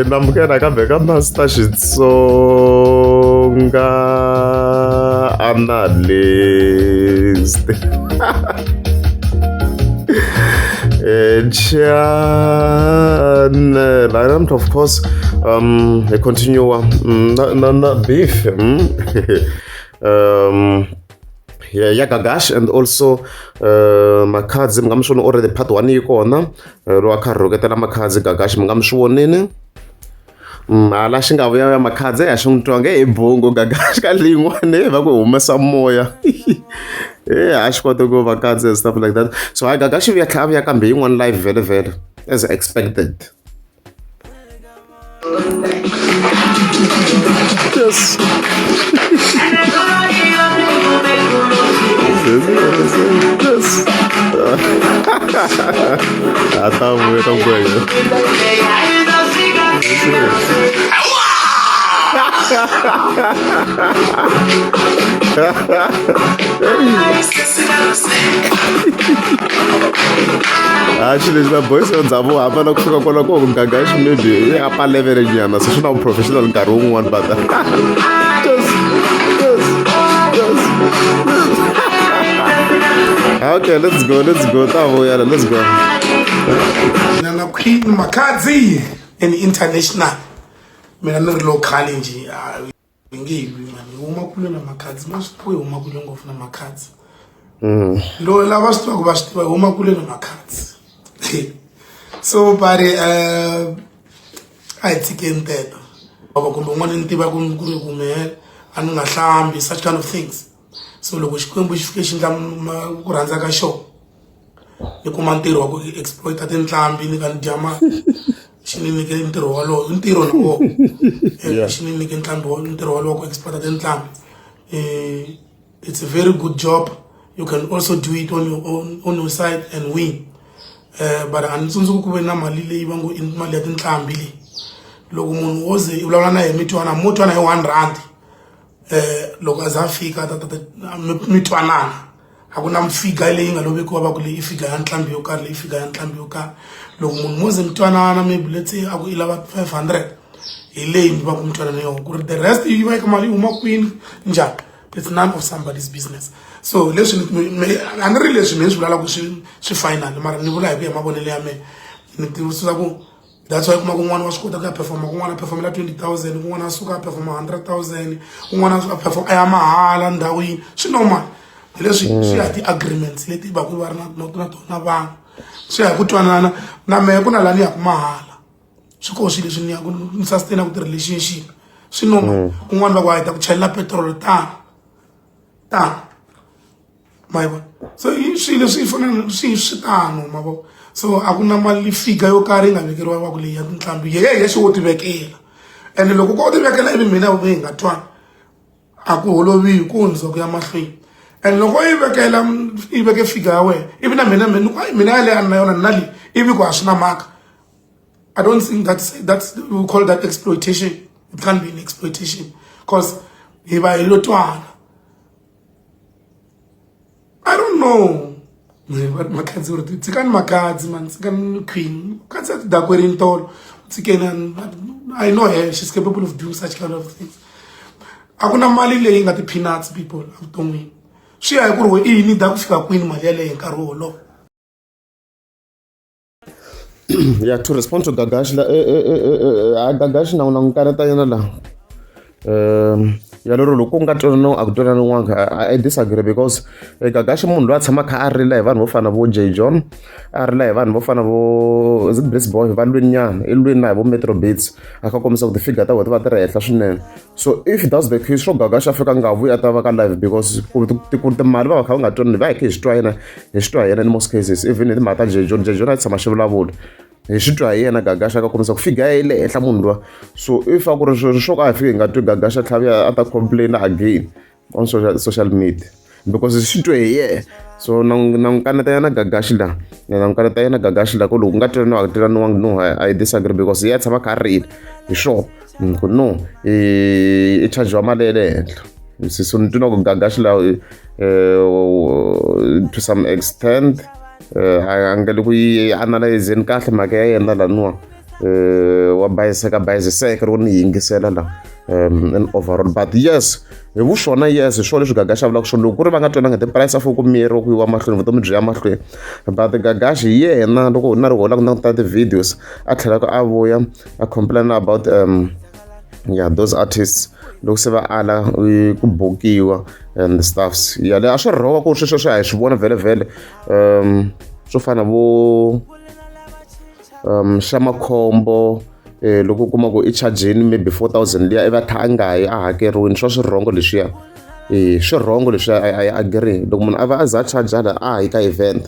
namukela kambe ka Master Xitsonga analyst. Channel, and of course, I continue na beef. Ya Gagash, and also Makadzi ngamshona already part 1 ikona ro akharoketela Makadzi Gagash ngamshonini mala xinga vuya ya Makadzi ya xingtwange ebongo Gagash ka lingwane va ku humesa moya a xi kota ku Makadzi and stuff like that. So I Gagash ya tlhava ya kambe yin'wana live very as expected. Yes. Yes. I thought we were going. Actually, the boys on Zabo have a look for Gagash, maybe a level in a session of professional Garung one, but okay, let's go. Let's go. Nana Queen Makadzi in international. Mina no local nje ngiyibi manje uma kulona Makadzi masiphuye uma kulongo funa Makadzi. Lo lava sitwa basitwa uma kulona Makadzi. So bari I taken that. Baba kulungwana ntiba kunkuru kumele anu ngahlambi such kind of things. So loko xikwembu xi fike xi ndla ku rhandza ka xo ni kuma ntirho wa ku exploita tintlambi ni ka ndyama xi ni nyike ntirho walowo ntirho na wo xi ni nyike ntirho walowo ku exploita tintlambi. It's a very good job. You can also do it on your side and win. But anitsundzuku ku ve na mali leyi va ngo i mali ya tintlambi leyi loko munhu wo ze i vulavula na ye mitwana mo twana hi 1 rand loko aza fika mitwanana hakuna mfiga leyi nga lovekiwa va ku leyi ifiga ya ntlambi yo karhi leyi ifiga ya ntlambi yo karhi loko munhu mo ze mitwanana maybe let's say aku i lava 500 hi leyi mi va ku mitwanana yo ku ri the rest yi va ka mali huma kwini njhani. It's none of somebody's business. So leswi a ni ri leswi ni swi vulavula ku swi final mara ni vula hi ku ya mavonelo ya me ni tivisa ku that's why kuma kun'wana wa swi kota ku ya performa kun'wana performela 20,000 kun'wana suka performa 100,000 kun'wana suka performa ya mahala ndhawini swi normal. Leswi swi ya ti agreements leti va ku va ri na tona vanhu swi ya ku twanana na me ku na lani ya ku mahala swi koho swilo leswi ni ya ku ni sustain ku ti relationship swi normal. Kun'wana va ku hayita ku chelela petrol ta maiva so swilo swi fana swi tano mavo. So akuna mali figa yo karhi nga vekeriwa va ku leyi ya tintlambi ye xi wo ti vekela and loko ko ti vekela ivi mina hi nga twani a ku holoviwi ku hundza ku ya mahlweni and loko yi vekela i veke figa ya wena ivi na mina ya leyi na yona na leyi ivi ku a swi na mhaka. I don't think that's we call that exploitation. It can't be an exploitation because hi va hi lo twana. I don't know. Makadzi uri tsikani Makadzi man tsikani Queen Makadzi ati dakweri ntolo tsikeni. I know her, she's capable of doing such kind of things. Akuna mali leyi nga ti peanuts people avuton'wini swi ya hi ku ri we i yini da ku fika kwini mali yaleyi hi nkarhi wolowo. Yeah, to respond to Gagash Gagash na n'wi kaneta yena la ya lero loko nga twanana a ku twananiwanga I disagree because Gagash munhu loyi a tshama kha a rila hi vanhu vo fana vo J John a rila hi vanhu vo fana vo is it Bless Boy va lweninyana i lweni na hi vo Metro Beats a kha kombisa ku tifigure ta vona ti va ti ri henhla swinene. So if that's the case sure Gagash a fika nga vuyi a ta va ka live because ku timali va va kha va nga twanani va hi kha hi swi twa yena in most cases even hi timhaka ta J John a tshama xi vulavula hi swi twa hi yena Gagash a ka kombisa ku figa ya le henhla munhu luwa. So if a ku ri swo ka a fika hi nga twi Gagash a tlhavi a ta complain again on social media because swi twe hi yena. So na n'wi kaneta yena Gagash la ku loko nga twananiwanga no I disagree because ya tshama kha a rila hi sure no i charge wa mali ya le henhla. So ni twa ku Gagash la to some extent a nga le ku yi analyzeni kahle mhaka ya yena laniwa wa bayiseka loko ni yingisela la in overall. But yes hi vuxona yes hi swona leswi Gagash a vulaka swona loko ku ri va nga twananga ti-price afo ku miyeriwa ku yiwa mahlweni vutomi byi ya mahlweni. But Gagash hi yena loko na loko u lava ku languta ti-videos a tlhelaka a vuya a complain about yeah those artists loko se va ala ku bukiwa and the stuffs yale a swi rhonga ku ri sweswo a hi swi vona vhele swo fana vo xa makhombo loko u kuma ku i chargeni maybe 4,000 liya i va a nga yi a hakeriwini swa swirhongo leswiya swirhongo leswiya I agree loko munhu a va a za a charge hala a hi ka event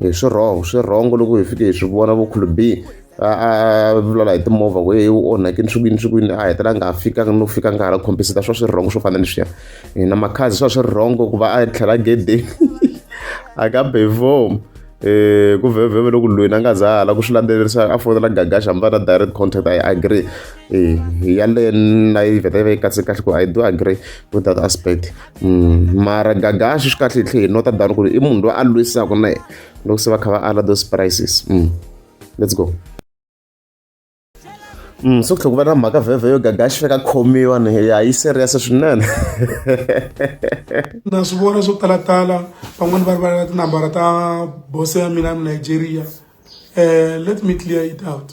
swirhongo loko hi fike hi swi vona vo Khulu B a vulavula hi timovha ku u onhakini swikwini a hetela nga fikanga no fika nga ha la compensate swa swirhongo swo fana leswiya na makhazi swa swirhongo ku va a tlhela gedeni a ka before ku vhevheve loko loyi na nga za hala ku swi landzelerisa a fonela Gagash hamba na direct contact I agree yaleyo na yi vheta yi va yi katse kahle ku I do agree with that aspect mara Gagash swi kahle hi tlhe hi nota dani ku ri i munhu loyi a lwisaka na yena loko se va kha va ala those prices let's go. So ku va na mhaka vhevhe yo Gagash fika khomiwa ni yi serious swinene. Na swi vona swo talatala van'wani va ri tinambara ta boss ya mina Nigeria. Let me clear it out.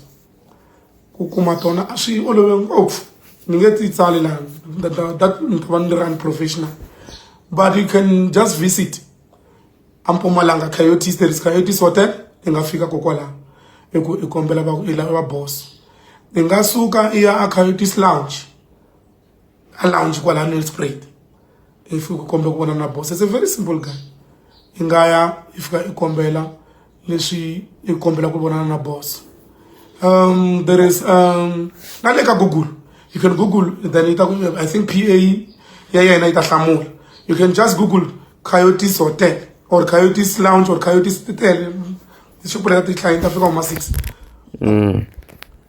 Ku kuma tona a swi olove ngopfu ni nge ti tsali laha that ni ta va ni run professional but you can just visit Mpumalanga Coyotes, there is Coyotes Hotel i nga fika kokwalaho i kombela va boss i nga suka i ya a Coyotes Lounge kwala Nelspruit if you kombela ku vona na boss. It's a very simple guy. I nga ya i fika i kombela leswi i kombela ku vona na boss. There is na le ka Google you can Google then I think PA ya yena ita hlamula. You can just Google Coyotes Hotel or Coyotes Lounge or Coyotes Hotel.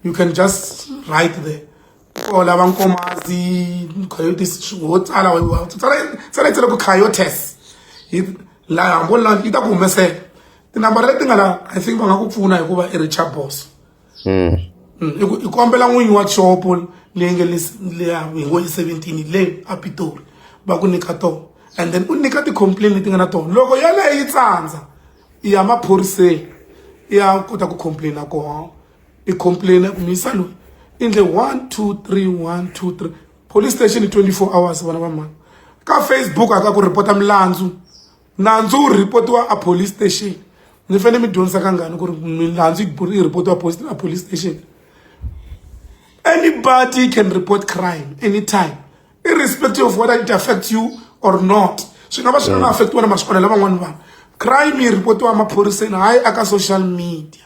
You can just write there. Or Lavankomazi, Coyotes, what are Coyotes? La Ambola, Ita Kumese. The number I think Bangakuna over a Richard boss. You come along when you watch Opal, Lingelis, Lea, 17, Lane, Apito, Bagunikato. And then Unikati complain anything at all. Logo Yala, it's answer. Yama Purse. Yeah, kota ku complain ako. I complain misalu in the 1 2 3 1 2 3 police station in 24 hours bana mama. Ka Facebook aka ku reporta mlandzu. Nandzu reportwa a police station. Ni fane mi dyondzisa kangani ku ri mlandzu i reportwa a police station. Anybody can report crime anytime, irrespective of whether it affects you or not. So ngaba swi nga affect wena masipala lava n'wana va. Crime i reportwa maphoriseni hayi aka social media.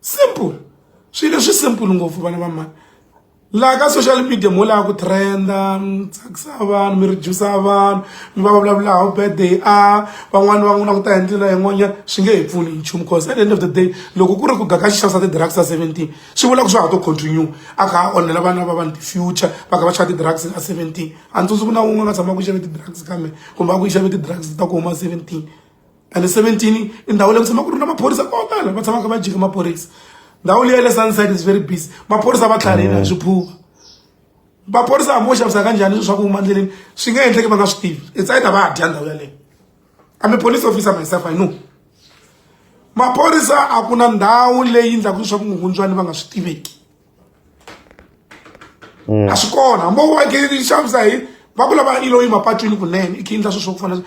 Simple. Swilo swi simple ngopfu vana va mani. La ka social media mo la ku trenda, tsakisa vanhu, mi reduce vanhu, mi va vulavula how bad they are, van'wana va n'wi ta endlela yin'wanyana swi nge hi pfuni nchumu because at the end of the day loko ku ri ku Gagash xavisa ti-drugs ta 17 swi vula ku swi ha to continue a kha a onhela vana va vanhu ti-future va kha va xava ti-drugs ta 17 a ni tsundzuki na un'we nga tshama ku xave ti-drugs kambe kumbe a ku xave ti-drugs ta ku huma 17 and 17 i ndhawu leyi ku tshama ku ri na maphorisa ko tala va tshama kha va jika maphorisa. Ndhawu liya le Sunside is very busy. Maphorisa va tlharihile a swi phuva. Maphorisa hambi wo xavisa kanjhani swilo swa ku huma endleleni swi nge endleki va nga swi tivi. It's either va dya ndhawu yaleyo. I'm a police officer myself, I know. Maphorisa a ku na ndhawu leyi endlaka swa ku hundzwani va nga swi tiveki. A swi kona hambi wo xavisa hi va ku lava i loyi mapatwini kunene i kha endla swilo swa ku fana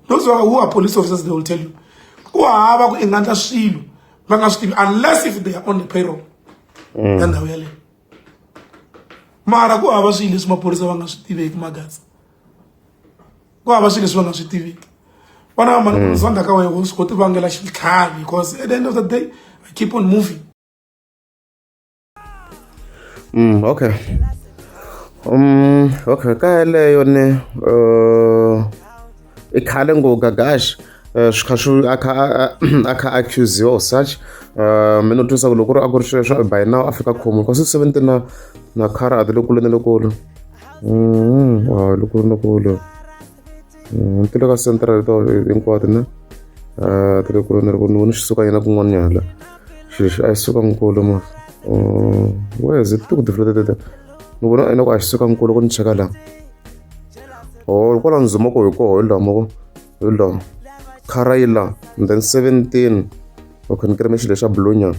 those who are police officers they will tell you ku hava ku endla swilo unless if they are on the payroll. And mara ku hava swilo leswi maphorisa va nga swi tiveki magazi. Ku hava swilo leswi va nga swi tiveki. Vana va mani swandla ka wena swi koti vangela xitlhavi because at the end of the day I keep on moving. Okay. Okay, ka yeleyo ni i khale ngo Gagash aka accuse of such mina twisisa ku loko a ku ri sweswo by now Africa khomo kasi 17 na kara ati lokulu ni lokulu lokulu ti le ka central to hinkwato na ti le kule ni ri voni xi suka yena kun'wanyana xilo xi a xi suka nkulu ma where is it ti ku tifletete ni vona ina ku a xi suka nkulu ku ni cheka laha kwala ndzuma ko hi koho hi laha mako hi laha khara yi laha and then 17 okay ni kereme xilo xa blue nyana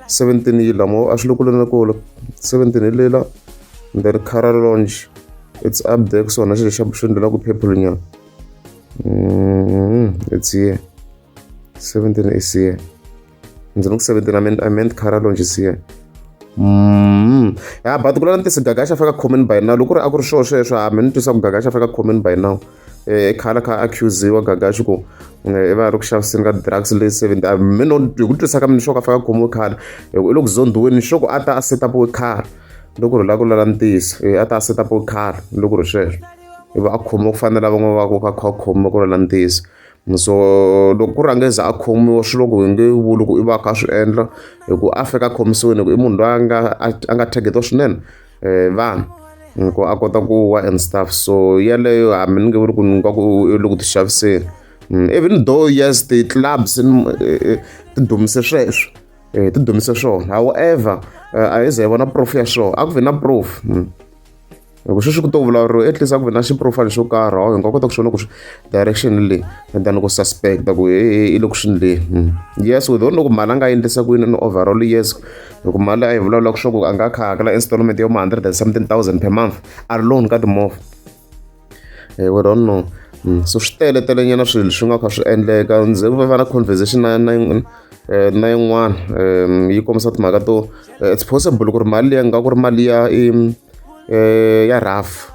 17 yi laha mo a swi le kule na kule 17 hi lela and then khara lounge it's up there kusona xilo xa xi ndlela ku purple nyana it's here 17 is here ndzi ku 17 I meant khara lounge is here ya but kula na tisigaga xa fika common by now loko ri a ku ri xoho sweswo mi ni twisa ku gaga xa fika common by now khala kha accusiwa gagashi ku i va ri ku xaviseni ka drugs leyi 70 mi no hi ku twisa ka mina xo ka fika khomiwe khale i le ku zondiweni xo ku a ta a set up khale loko ri lava ku lala ntiso a ta a set up khale loko ri sweswo i va a khomiwa ku fanela van'wana va ku kha kha khomiwa ku lala ntiso so loko ku rhangeza a khomiwa swilo ku hi nge vuli ku i va kha swi endla hi ku a fika khomisiweni ku i munhu loyi a nga targetiwa swinene vanhu ku a kota ku wa and stuff so yaleyo hambi ni nge vuli ku ni nga ku i le ku ti xaviseni even though yes the clubs ti dumise sweswo ti dumise swona however a yi ze hi vona proof ya swona a ku vi na proof loko sweswi ku to vulavuriwa at least a ku vi na xiprofile xo karhi hi nga kota ku swona ku direction leyi and then ku suspecta ku i le ku swini leyi yes with loko mali a nga endlisa ku yini ni overall yes loko mali a yi vulavula ku swa ku a nga kha hakela installment ya 100 and something thousand per month alone ka timovha we don't know so swi telenyana swilo swi nga kha swi endleka ndzi va na conversation na yin'wana yi kombisa timhaka to it's possible ku ri mali leyi nga ku ri mali ya raf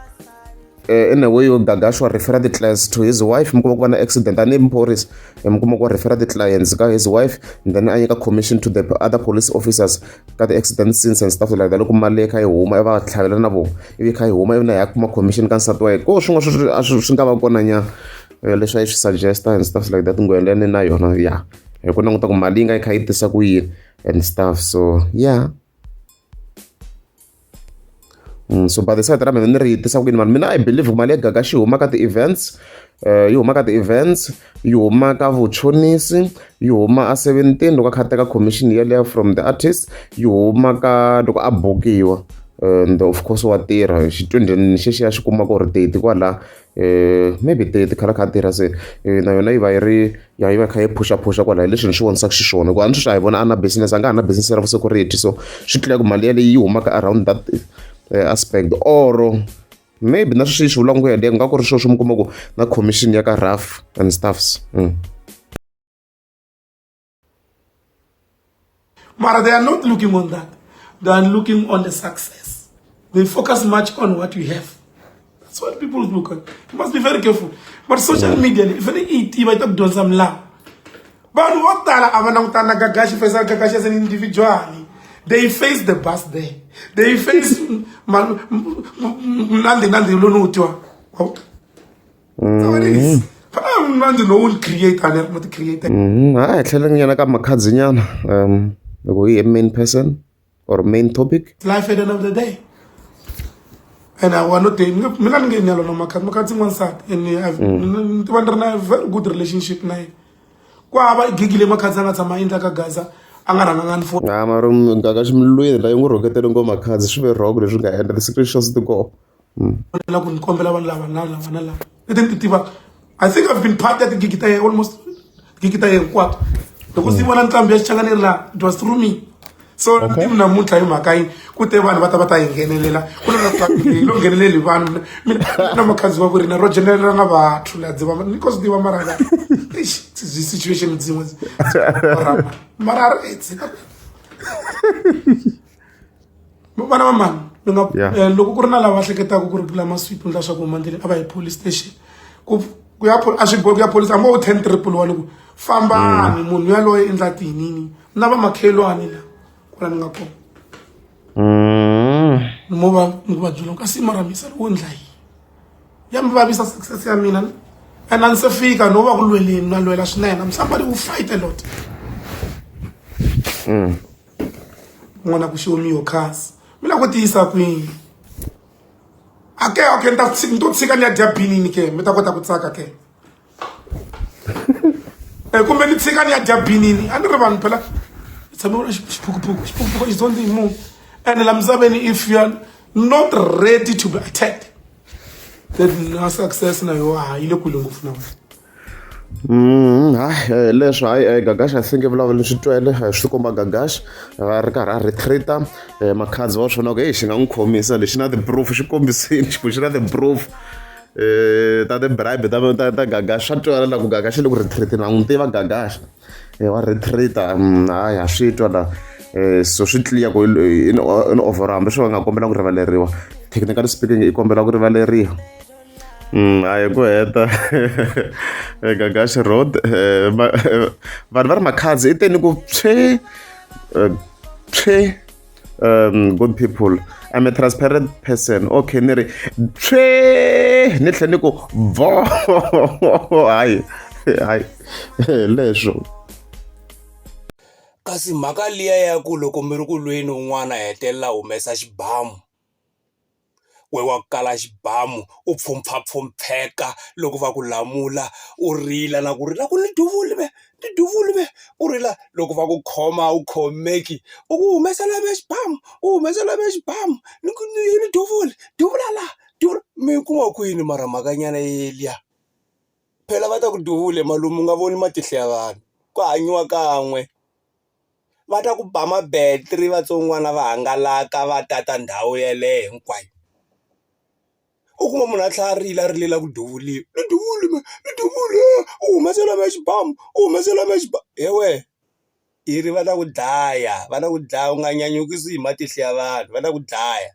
in a way Gagash wa refer the clients to his wife mi kuma ku va na accident ani police mi kuma ku refer the clients ka his wife and then a nyika commission to the other police officers ka the accident scenes and stuff like that loko mali kha yi huma va tlhavela na vo ivi kha yi huma ivi na ya kuma commission ka nsati wa yena ko swin'wana swi nga va kona nyana leswi a yi swi suggesta and stuff like that ngweleni na yona ya hi ku languta ku mali yi nga yi kha yi tisa ku yini and stuff so yeah so by the side ra mina ni ri yitisa ku yini mali mina I believe mali ya Gaga xi huma ka ti-events yi huma ka ti-events yi huma ka vuchonisi yi huma a 17 loko a kha teka commission yeleyo from the artist yi huma ka loko a bukiwa and of course wa tirha xitundeni xexiya xi kuma ku ri date kwala maybe date khala kha tirha se na yona yi va yi va kha yi phusha kwala hi leswi ni swi vonisaka xiswona ku a ni swi hi vona a na business a nga ha na business ra security so swi tlula ku mali yaleyi yi humaka around that aspect or maybe na swi xi vulaka ku yeleyo nga ku ri swo swi mi kuma ku na commission ya ka raf and stuffs Mara, they are not looking on that. They are looking on the success. They focus much on what we have. That's what people look at. You must be very careful. But social media, if they eat, you might have done some love. But what Gagashi as an individual, they face the bus there. They face Nandi Lonutua. What is? Nandi no one create and not create. I telling you, like I'm a cousin. A main person or main topic. It's life at the end of the day. And I want to tell you, I'm getting a lot of one side. And I have a very good relationship now. Kwa gigile makazana tama inda ka Gaza angarangan for marum Gagash mlwe la yongo roketelo ngo makazi shibe rogo leswi nga endla the screenshots to go la kun kombela vanala identity I think I've been part of the gigita almost gigita kwat because the one time besichangane la it was through me so tim na mutla yimakai kute vanhu vata ingenelela kuna lo ngeneleli vanhu mina makazi wa kurina ro general nga vathu la dziva because diva mara this situation is mara it's bana mama loko ku ri na lava hleketaka ku ri bula maswip ndla swa ku mandile aba hi police station ku ya ashiboki ya police amba 10 triple wale ku fambani munhu yaloye endla tinini na va makhelwane la kula ni nga ko mo ba julo ka simaramisa wo ndla yi ya mvavisa success ya mina and ansifika no va ku lweleni na lwela swinene somebody will fight a lot ngwana ku show me your cars mina ku tisa kwini okay ni to tshika ni ya dya binini ke mi ta kota ku tsaka ke kumbe ni tshika ni ya dya binini a ni ri vanhu phela tshame ula xiphukuphuku is don't move and la misaveni if you are not ready to be attacked then na success na yo yi le kule ngopfu na wena hayi leswo hayi Gagash I think vulavula swi twele swi komba Gagash a ri karhi a retreat makhadzi wa swona ku xi nga n'wi khomisa lexi na ti-proof xi kombisini ku xi na ti-proof ta ti-bribe ta Gagash swa twala la ku Gagash le ku retreat na n'wi tiva Gagash wa retreat hayi ha swi twa la so swi clear ku in over hambi swi va nga kombela ku rivaleriwa technically speaking i kombela ku rivaleriwa hayi ku heta Gagash road vanhu va ri makhadzi i teni ku good people I'm a transparent person okay ni ri ni tlhe ni ku vo hayi leswo kasi mhaka liya ya ku loko mi ri ku lweni un'wana a hetelela humesa xibamu we wa kala xibamu u pfhumpfeka loko va ku lamula u rila na ku rila ku ni duvule be u rila loko va ku khoma u khomeki u ku humesela me xibamu ni duvula la mi kuma kwini mara mhakanyana yeliya phela va ta ku duvule malume u nga voni matihlo ya vanhu ku hanyiwa kan'we va ta ku ba mabetri vatsongwana va hangalaka va tata ndhawu yeleyo hinkwayo u kuma munhu a tlhela a rilela ku duvuliwa ni duvule u humesela me xibamu hewe i ri va ta ku dlaya u nga nyanyukisi hi matihlo ya vanhu va ta ku dlaya